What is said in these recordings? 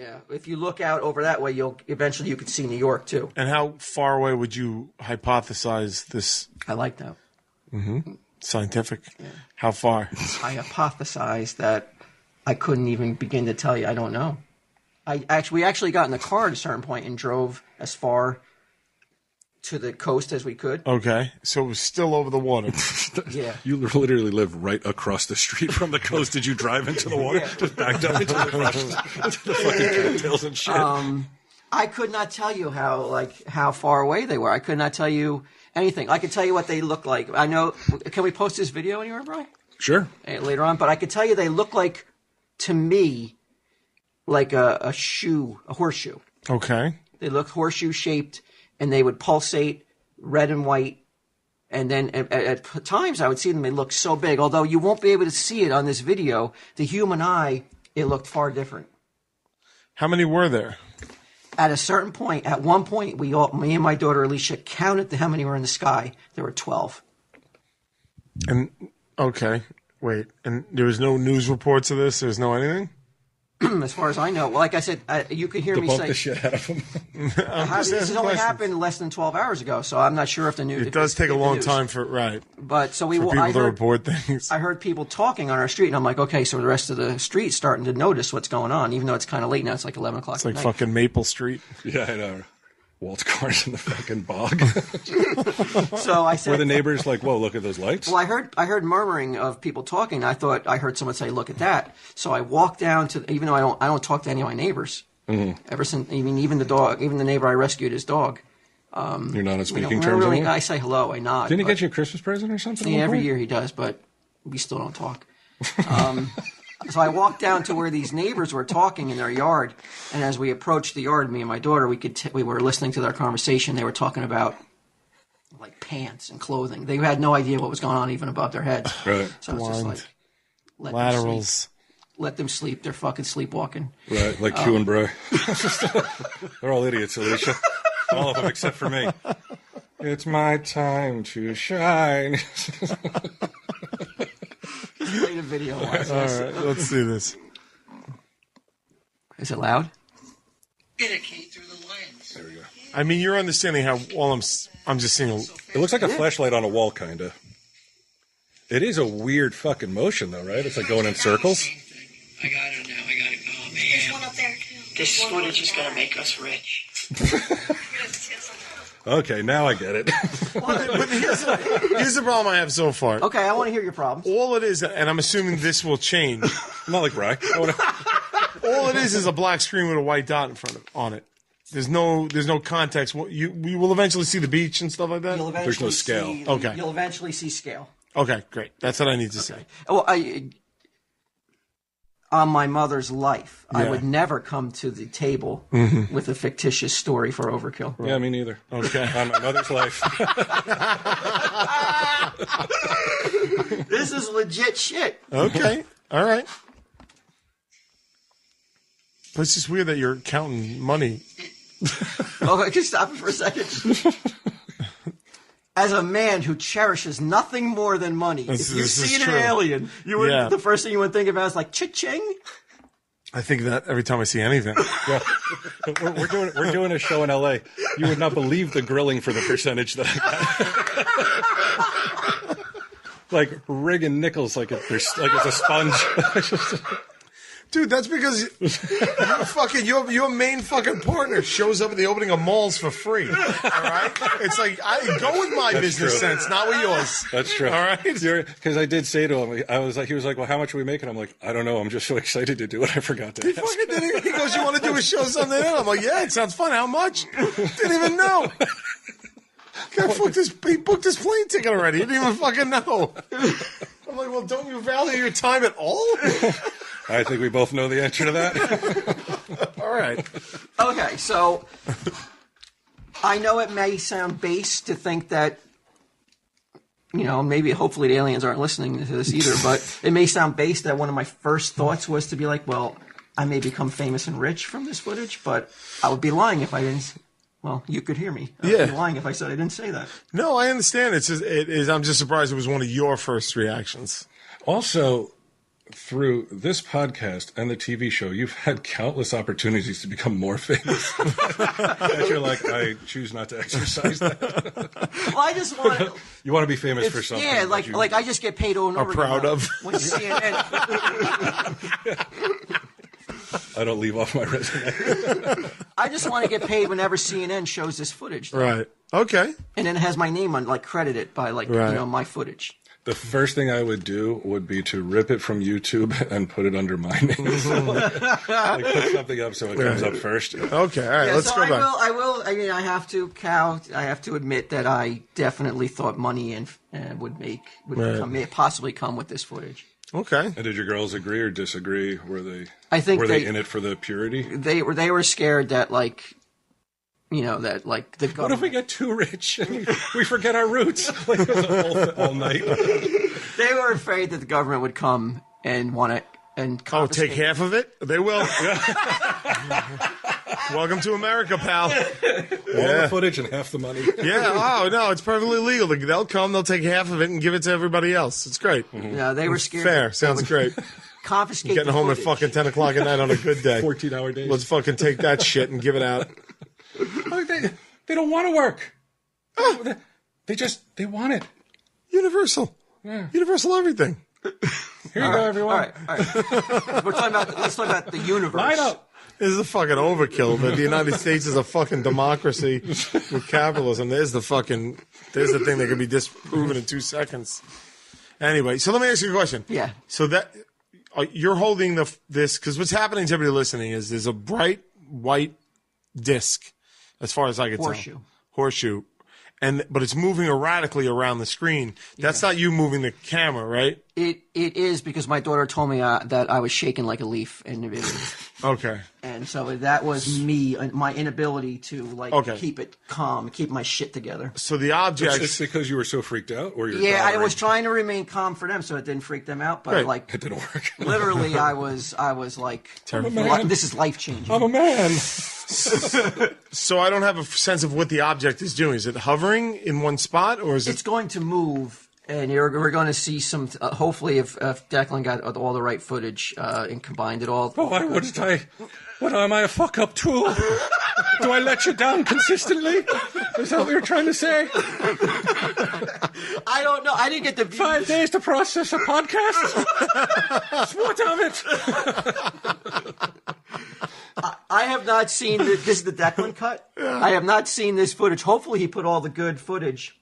Yeah, if you look out over that way, you could see New York too. And how far away would you hypothesize this? I like that. Mm-hmm. Scientific. Yeah. How far? I hypothesized that I couldn't even begin to tell you. I don't know. We actually got in the car at a certain point and drove as far to the coast as we could. Okay, so it was still over the water. Yeah. You literally live right across the street from the coast. Did you drive into the water? Yeah. Just backed up into the fucking cattails and shit. I could not tell you how far away they were. I could not tell you anything. I could tell you what they look like. I know. Can we post this video anywhere, Brian? Sure. Later on, but I could tell you they look like, to me, like a horseshoe. Okay. They look horseshoe shaped, and they would pulsate red and white. And then at times I would see them. They look so big, although you won't be able to see it on this video. The human eye, it looked far different. How many were there? At a certain point, at one point, me and my daughter Alicia counted how many were in the sky. There were 12. And okay, wait. And there was no news reports of this. There's no anything. As far as I know, well, like I said, you could hear me say the shit out of them. This has only happened less than 12 hours ago, so I'm not sure if the news. It does take a long time for But so people to report things. I heard people talking on our street, and I'm like, okay, so the rest of the street's starting to notice what's going on, even though it's kind of late now. It's like 11 o'clock. It's like fucking Maple Street. Yeah, I know. Walt's car's in the fucking bog. So I said, were the neighbors like, "Whoa, look at those lights"? Well, I heard murmuring of people talking. I thought I heard someone say, "Look at that." So I walked down to, even though I don't talk to any of my neighbors. Mm-hmm. Ever since, even the dog, even the neighbor I rescued, his dog. You're not on speaking terms really, anymore? I say hello, I nod. Didn't he get you a Christmas present or something? Yeah, every year he does, but we still don't talk. So I walked down to where these neighbors were talking in their yard, and as we approached the yard, me and my daughter, we were listening to their conversation. They were talking about like pants and clothing. They had no idea what was going on even above their heads. Right. So it's just like laterals. Let them sleep. They're fucking sleepwalking. Right, like Q and Bro. They're all idiots, Alicia. All of them except for me. It's my time to shine. Play the video. All right, let's see this. Is it loud? It came through the lens. There we go. I mean, you're understanding how I'm just seeing. It looks like a flashlight on a wall, kind of. It is a weird fucking motion, though, right? It's like going in circles. I got it now. I got it. Oh, man. There's one up there, too. This footage is going to make us rich. Okay, now I get it. But here's the problem I have so far. Okay, I want to hear your problems. All it is, and I'm assuming this will change. I'm not like Bry. All it is a black screen with a white dot on it. There's no context. We will eventually see the beach and stuff like that. There's no scale. Okay. You'll eventually see scale. Okay, great. That's what I need to say. Well, on my mother's life, Yeah. I would never come to the table with a fictitious story for overkill. Yeah, me neither. Okay. On my mother's life. This is legit shit. Okay. All right. But it's just weird that you're counting money. Oh, I can stop it for a second. As a man who cherishes nothing more than money, if you've seen an alien, the first thing you would think about is like cha-ching. I think that every time I see anything. Yeah. We're doing a show in LA. You would not believe the grilling for the percentage that I got. Like rigging nickels like it's a sponge. Dude, that's because your main fucking partner shows up at the opening of malls for free. All right? It's like, I go with my business sense, not with yours. That's true. All right? Because I did say to him, he was like, well, how much are we making? I'm like, I don't know. I'm just so excited to do it. I forgot to ask. He goes, you want to do a show someday? I'm like, yeah, it sounds fun. How much? Didn't even know. He booked his plane ticket already. He didn't even fucking know. I'm like, well, don't you value your time at all? I think we both know the answer to that. All right. Okay, so I know it may sound base to think that, maybe hopefully the aliens aren't listening to this either, but it may sound base that one of my first thoughts was to be like, well, I may become famous and rich from this footage, but I would be lying if I didn't. Well, you could hear me. I would be lying if I said I didn't say that. No, I understand. I'm just surprised it was one of your first reactions. Also, through this podcast and the TV show, you've had countless opportunities to become more famous. And you're like, I choose not to exercise that. Well, I just want to. You want to be famous for something. Yeah, like I just get paid over and over. proud of. When CNN. I don't leave off my resume. I just want to get paid whenever CNN shows this footage. Right. Okay. And then it has my name on, like, credited by, like, my footage. The first thing I would do would be to rip it from YouTube and put it under my name. Like put something up so it comes up first. Okay, all right, Yeah, let's so go back. I mean, I have to, I have to admit that I definitely thought money would possibly come with this footage. Okay. And did your girls agree or disagree? Were they? I think were they in it for the purity? They were scared that, like, you know, that, like, the government. What if we get too rich and we forget our roots? Like, it was all night. They were afraid that the government would come and want to and confiscate. Take half of it? They will. Welcome to America, pal. All the footage and half the money. Yeah. Oh no, it's perfectly legal. They'll come. They'll take half of it and give it to everybody else. It's great. Mm-hmm. No, they were scared. Fair. Sounds great. Confiscate. Getting the home at footage. fucking 10 o'clock at night on a good day. 14-hour days. Let's fucking take that shit and give it out. Oh, they don't want to work. Oh, they want it. Universal. Yeah. Universal everything. Here you go, everyone. All right. Let's talk about the universe. Line up. This is a fucking overkill, but the United States is a fucking democracy with capitalism. There's the thing that can be disproven in 2 seconds. Anyway, so let me ask you a question. Yeah. So that you're holding this because what's happening to everybody listening is there's a bright white disc, as far as I can tell. Horseshoe. But it's moving erratically around the screen. That's not you moving the camera, right? It is because my daughter told me that I was shaking like a leaf, Okay. and so that was me, my inability to keep it calm, keep my shit together. So the object. It's because you were so freaked out, or I was trying to remain calm for them, so it didn't freak them out. But Right. like, it didn't work. literally, I was like, this is life changing. I'm a man. So I don't have a sense of what the object is doing. Is it hovering in one spot, or is It's it? going to move, and we're going to see some. Hopefully, if Declan got all the right footage and combined it all. Oh, why wouldn't I? What am I, a fuck up tool? Do I let you down consistently? Is that what you're trying to say? I don't know. I didn't get the 5 days to process a podcast? What of it? I have not seen this is the Declan cut. I have not seen this footage. Hopefully, he put all the good footage.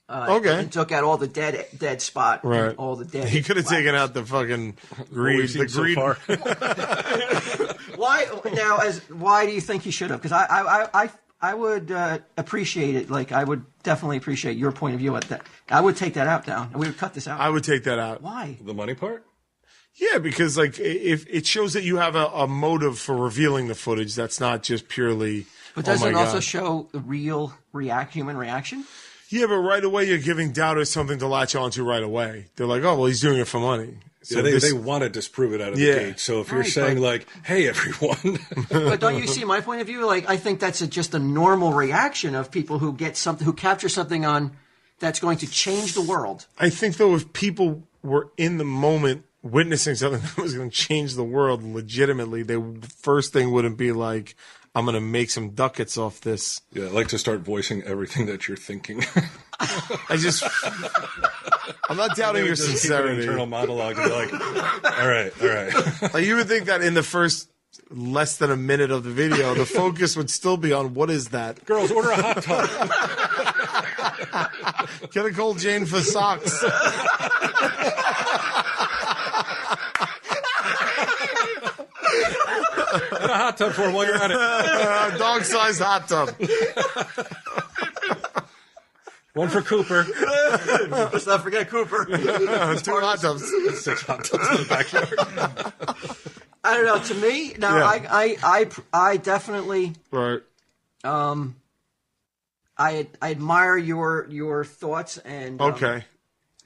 And took out all the dead spot. Right. And all the dead. He could have taken out the fucking greed. The greed. So far. Why do you think he should have? Because I would appreciate it. Like, I would definitely appreciate your point of view at that. I would take that out down, and we would cut this out. I would take that out. Why? The money part? Yeah, because like if it shows that you have a motive for revealing the footage, that's not just purely. But doesn't it also God. show the real human reaction? Yeah, but right away you're giving doubters something to latch onto right away. They're like, oh, well, he's doing it for money. So Yeah, they want to disprove it out of the gate. So if you're Right, saying but- like, hey, everyone. But don't you see my point of view? Like, I think that's just a normal reaction of people who get something, who capture something on that's going to change the world. I think though, if people were in the moment witnessing something that was going to change the world legitimately, the first thing wouldn't be like, I'm going to make some ducats off this. Yeah, I like to start voicing everything that you're thinking. I'm not doubting your Just keep an sincerity. internal monologue and be like, all right. Like, you would think that in the first less than a minute of the video, the focus would still be on what is that? Girls, order a hot tub. Get a Gold Jane for socks. Get a hot tub for while you're at it. Dog-sized hot tub. One for Cooper. Let's not forget Cooper. 2 hot tubs. 6 hot tubs in the backyard. I don't know. To me, no, Yeah. I definitely, Right. I admire your thoughts and Okay.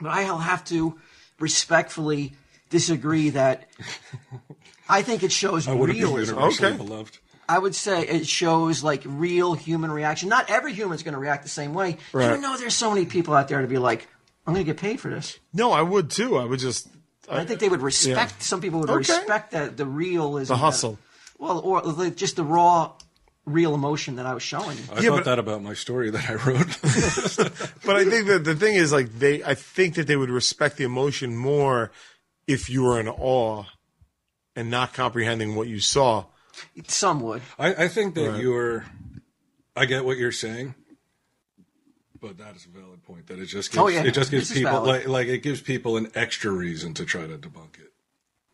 but I'll have to respectfully disagree that I think it shows I would have been realism. universally Okay. beloved. I would say it shows like real human reaction. Not every human's going to react the same way. Right. You know, there's so many people out there to be like, I'm going to get paid for this. No, I would too. I would just I think they would respect. Yeah. Some people would respect that the real is the hustle. Or just the raw, real emotion that I was showing. I thought that about my story that I wrote. But I think that the thing is, like, I think that they would respect the emotion more if you were in awe and not comprehending what you saw. Some would. I think that I get what you're saying. But that is a valid point. That it just gives people like it gives people an extra reason to try to debunk it,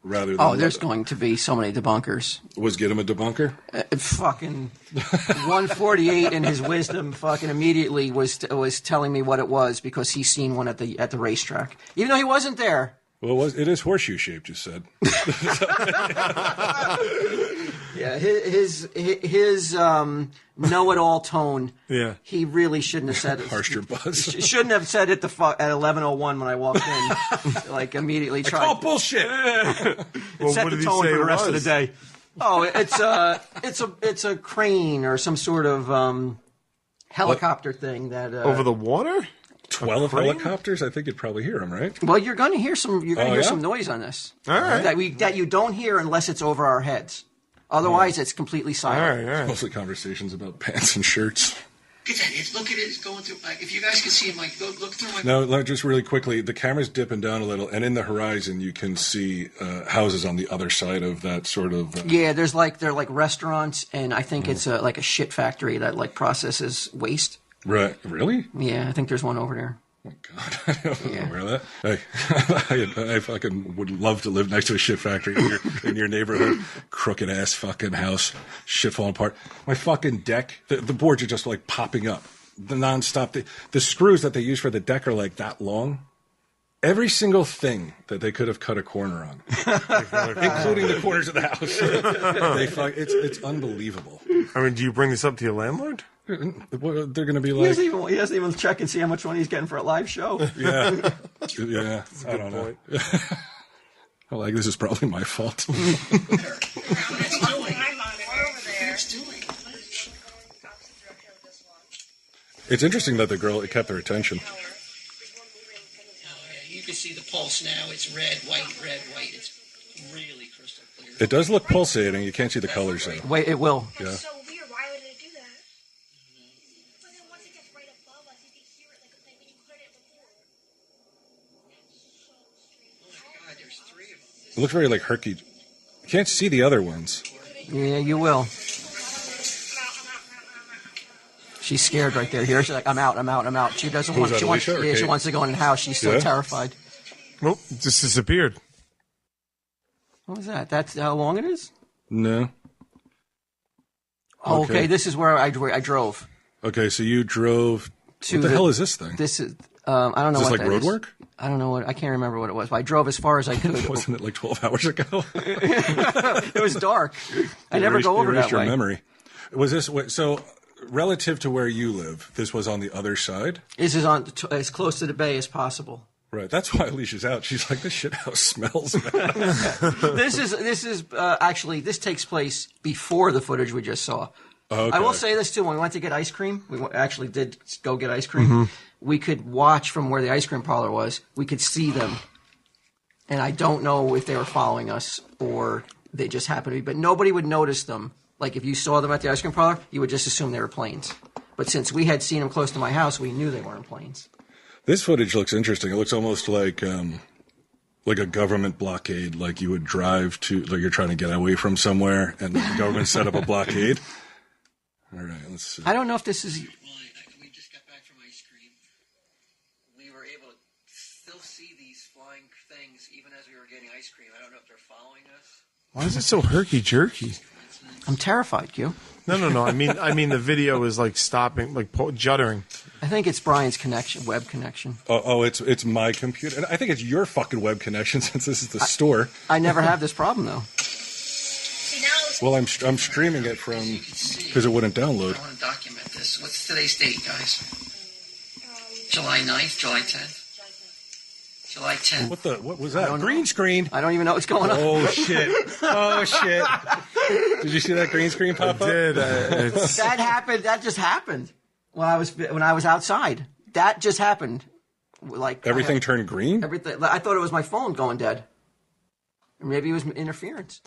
rather than there's going to be so many debunkers. Was Gidim a debunker? Fucking 148 in his wisdom. Fucking immediately was telling me what it was because he's seen one at the racetrack, even though he wasn't there. Well, it is horseshoe shaped. You said. Yeah, his know-it-all tone. Yeah, he really shouldn't have said it. Harshed your buzz. Shouldn't have said it at 11:01 when I walked in. Like immediately I call bullshit. It set the tone for the rest of the day. Oh, it's a crane or some sort of helicopter thing that over the water. 12 helicopters. I think you'd probably hear them, right? Well, you're going to hear some. You're going to hear some noise on this. All right. That you don't hear unless it's over our heads. Otherwise, it's completely silent. All right. Mostly conversations about pants and shirts. Look at that. Look at it. It's going through. If you guys can see him, go look through my. No, just really quickly. The camera's dipping down a little, and in the horizon, you can see houses on the other side of that sort of. Yeah, they're like restaurants, and I think it's like a shit factory that like processes waste. Right. Really? Yeah, I think there's one over there. Oh, God. I don't know where that. Hey, I fucking would love to live next to a shit factory in your neighborhood. Crooked ass fucking house. Shit falling apart. My fucking deck, the boards are just like popping up. The nonstop. The screws that they use for the deck are like that long. Every single thing that they could have cut a corner on, including the corners of the house. It's unbelievable. I mean, do you bring this up to your landlord? They're going to be like... He doesn't even check and see how much money he's getting for a live show. Yeah. I don't know. I'm like, this is probably my fault. It's interesting that the girl, it kept their attention. You can see the pulse now. It's red, white. It's really crystal clear. It does look pulsating. You can't see the colors though. Wait, it will. Yeah. It's so weird. Why would it do that? But then once it gets right above us, you can hear it like when you heard it before. That's so strange. Oh my God, there's 3 of them. It looks very like herky. You can't see the other ones. Yeah, you will. She's scared right there. Here, she's like, I'm out. She doesn't want. She wants to go in the house. She's so terrified. Nope, just disappeared. What was that? That's how long it is? No. Oh, okay. This is where I drove. Okay, so you drove. What the hell is this thing? This is. I don't know. Is this what like road work? I don't know what. I can't remember what it was. But I drove as far as I could. Wasn't it like 12 hours ago? It was dark. I never go over that way. Your memory. Was this so? Relative to where you live, this was on the other side? This is on as close to the bay as possible. Right. That's why Alicia's out. She's like, this shit house smells, man. This is actually, this takes place before the footage we just saw. Okay. I will say this, too. When we went to get ice cream, we actually did go get ice cream. We could watch from where the ice cream parlor was. We could see them. And I don't know if they were following us or they just happened to be. But nobody would notice them. Like, if you saw them at the ice cream parlor, you would just assume they were planes. But since we had seen them close to my house, we knew they weren't planes. This footage looks interesting. It looks almost like a government blockade, like you would drive to, like you're trying to get away from somewhere, and the government set up a blockade. All right, let's see. I don't know if this is... We just got back from ice cream. We were able to still see these flying things even as we were getting ice cream. I don't know if they're following us. Why is it so herky-jerky? I'm terrified, Q. No. I mean, the video is like stopping, like juddering. I think it's Brian's web connection. Oh, it's my computer. And I think it's your fucking web connection since this is the store. I never have this problem, though. Well, I'm streaming it from, because it wouldn't download. I want to document this. What's today's date, guys? July 9th, July 10th? July 10th. What was that? Green screen. I don't even know what's going on. Oh, shit. Did you see that green screen pop up? I did. That happened. That just happened when I was outside. That just happened. Like everything turned green? Everything. I thought it was my phone going dead. Or maybe it was interference.